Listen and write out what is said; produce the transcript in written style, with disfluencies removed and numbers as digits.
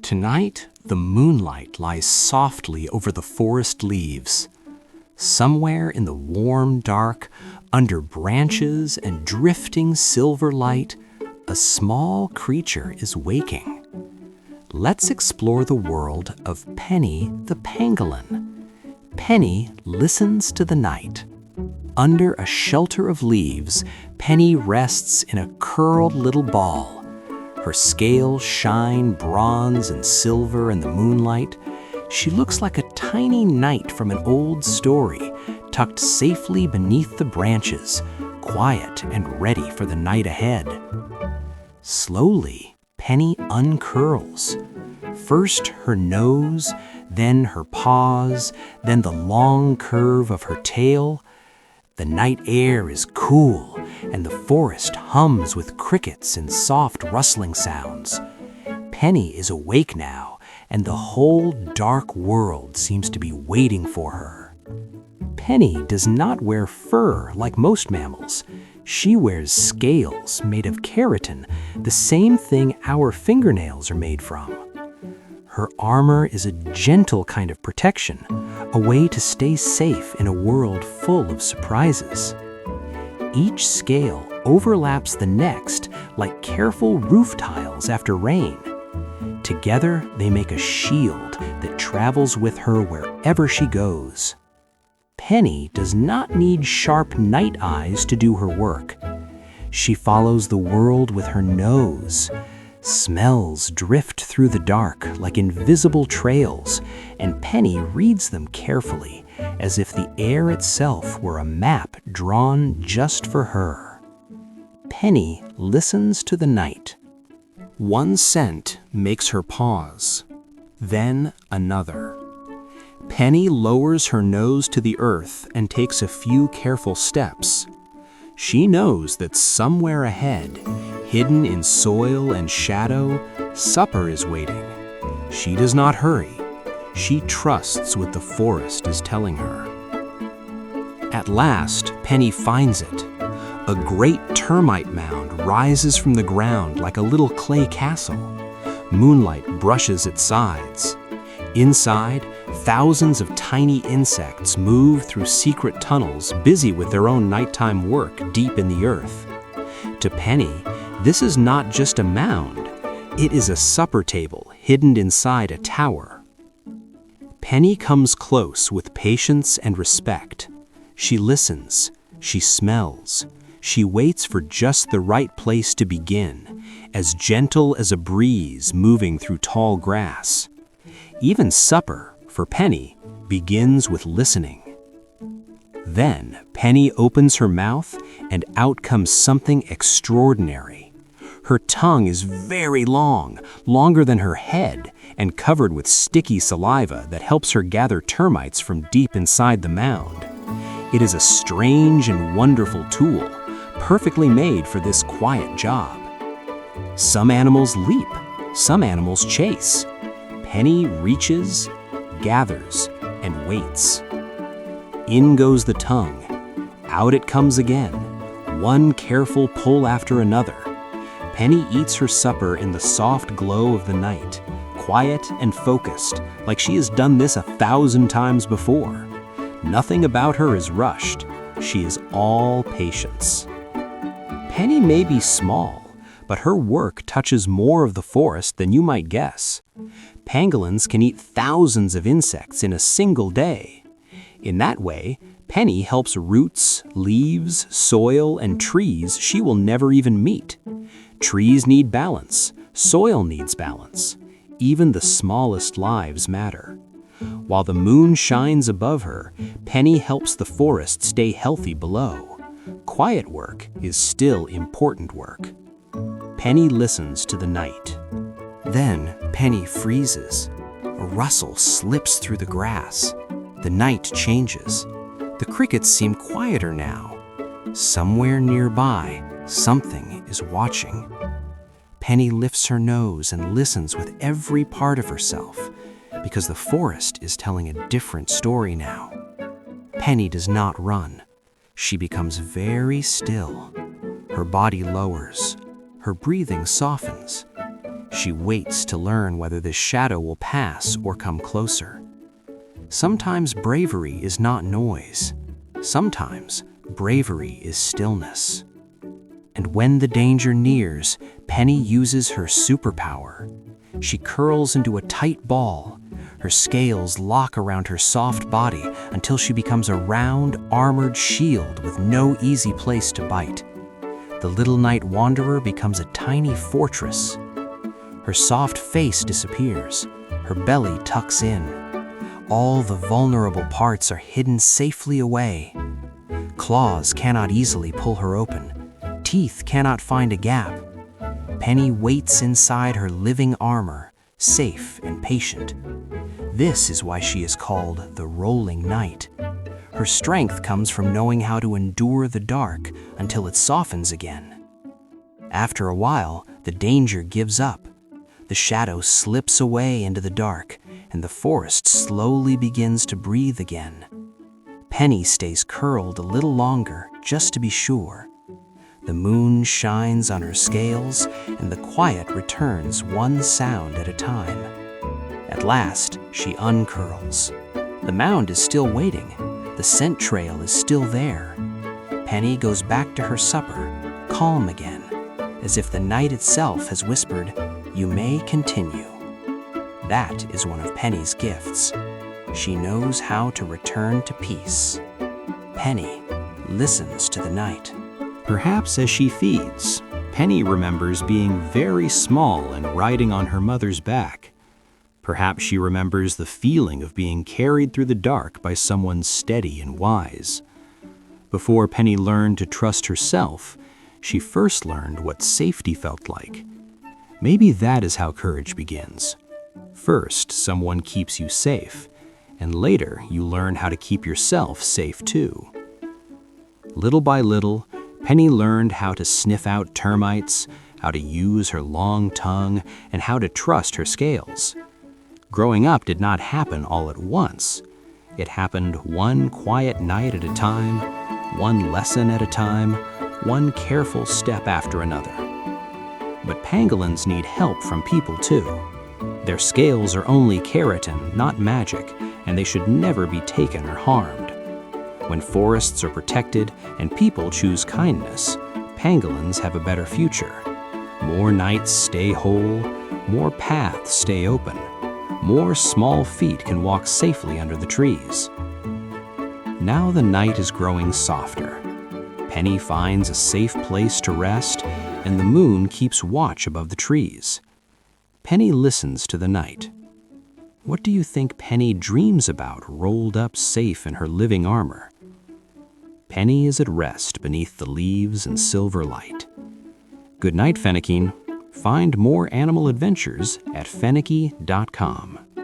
Tonight, the moonlight lies softly over the forest leaves. Somewhere in the warm dark, under branches and drifting silver light, a small creature is waking. Let's explore the world of Penny the pangolin. Penny listens to the night. Under a shelter of leaves, Penny rests in a curled little ball. Her scales shine bronze and silver in the moonlight. She looks like a tiny knight from an old story, tucked safely beneath the branches, quiet and ready for the night ahead. Slowly, Penny uncurls. First her nose, then her paws, then the long curve of her tail. The night air is cool, and the forest hums with crickets and soft rustling sounds. Penny is awake now, and the whole dark world seems to be waiting for her. Penny does not wear fur like most mammals. She wears scales made of keratin, the same thing our fingernails are made from. Her armor is a gentle kind of protection, a way to stay safe in a world full of surprises. Each scale overlaps the next like careful roof tiles after rain. Together, they make a shield that travels with her wherever she goes. Penny does not need sharp night eyes to do her work. She follows the world with her nose. Smells drift through the dark like invisible trails, and Penny reads them carefully, as if the air itself were a map drawn just for her. Penny listens to the night. One scent makes her pause, then another. Penny lowers her nose to the earth and takes a few careful steps. She knows that somewhere ahead, hidden in soil and shadow, supper is waiting. She does not hurry. She trusts what the forest is telling her. At last, Penny finds it. A great termite mound rises from the ground like a little clay castle. Moonlight brushes its sides. Inside, thousands of tiny insects move through secret tunnels, busy with their own nighttime work deep in the earth. To Penny, this is not just a mound. It is a supper table hidden inside a tower. Penny comes close with patience and respect. She listens. She smells. She waits for just the right place to begin, as gentle as a breeze moving through tall grass. Even supper, for Penny, begins with listening. Then Penny opens her mouth, and out comes something extraordinary. Her tongue is very long, longer than her head, and covered with sticky saliva that helps her gather termites from deep inside the mound. It is a strange and wonderful tool, perfectly made for this quiet job. Some animals leap, some animals chase. Penny reaches, gathers, and waits. In goes the tongue. Out it comes again, one careful pull after another. Penny eats her supper in the soft glow of the night, quiet and focused, like she has done this 1,000 times before. Nothing about her is rushed. She is all patience. Penny may be small, but her work touches more of the forest than you might guess. Pangolins can eat thousands of insects in a single day. In that way, Penny helps roots, leaves, soil, and trees she will never even meet. Trees need balance. Soil needs balance. Even the smallest lives matter. While the moon shines above her, Penny helps the forest stay healthy below. Quiet work is still important work. Penny listens to the night. Then Penny freezes. A rustle slips through the grass. The night changes. The crickets seem quieter now. Somewhere nearby, something is watching. Penny lifts her nose and listens with every part of herself, because the forest is telling a different story now. Penny does not run. She becomes very still. Her body lowers. Her breathing softens. She waits to learn whether this shadow will pass or come closer. Sometimes bravery is not noise. Sometimes bravery is stillness. And when the danger nears, Penny uses her superpower. She curls into a tight ball. Her scales lock around her soft body until she becomes a round, armored shield with no easy place to bite. The little night wanderer becomes a tiny fortress. Her soft face disappears. Her belly tucks in. All the vulnerable parts are hidden safely away. Claws cannot easily pull her open. Teeth cannot find a gap. Penny waits inside her living armor, safe and patient. This is why she is called the Rolling Night. Her strength comes from knowing how to endure the dark until it softens again. After a while, the danger gives up. The shadow slips away into the dark, and the forest slowly begins to breathe again. Penny stays curled a little longer just to be sure. The moon shines on her scales, and the quiet returns one sound at a time. At last, she uncurls. The mound is still waiting. The scent trail is still there. Penny goes back to her supper, calm again, as if the night itself has whispered, "You may continue." That is one of Penny's gifts. She knows how to return to peace. Penny listens to the night. Perhaps as she feeds, Penny remembers being very small and riding on her mother's back. Perhaps she remembers the feeling of being carried through the dark by someone steady and wise. Before Penny learned to trust herself, she first learned what safety felt like. Maybe that is how courage begins. First, someone keeps you safe, and later you learn how to keep yourself safe too. Little by little, Penny learned how to sniff out termites, how to use her long tongue, and how to trust her scales. Growing up did not happen all at once. It happened one quiet night at a time, one lesson at a time, one careful step after another. But pangolins need help from people too. Their scales are only keratin, not magic, and they should never be taken or harmed. When forests are protected and people choose kindness, pangolins have a better future. More nights stay whole, more paths stay open, more small feet can walk safely under the trees. Now the night is growing softer. Penny finds a safe place to rest, and the moon keeps watch above the trees. Penny listens to the night. What do you think Penny dreams about rolled up safe in her living armor? Penny is at rest beneath the leaves and silver light. Good night, Fenekie. Find more animal adventures at Fenekie.com.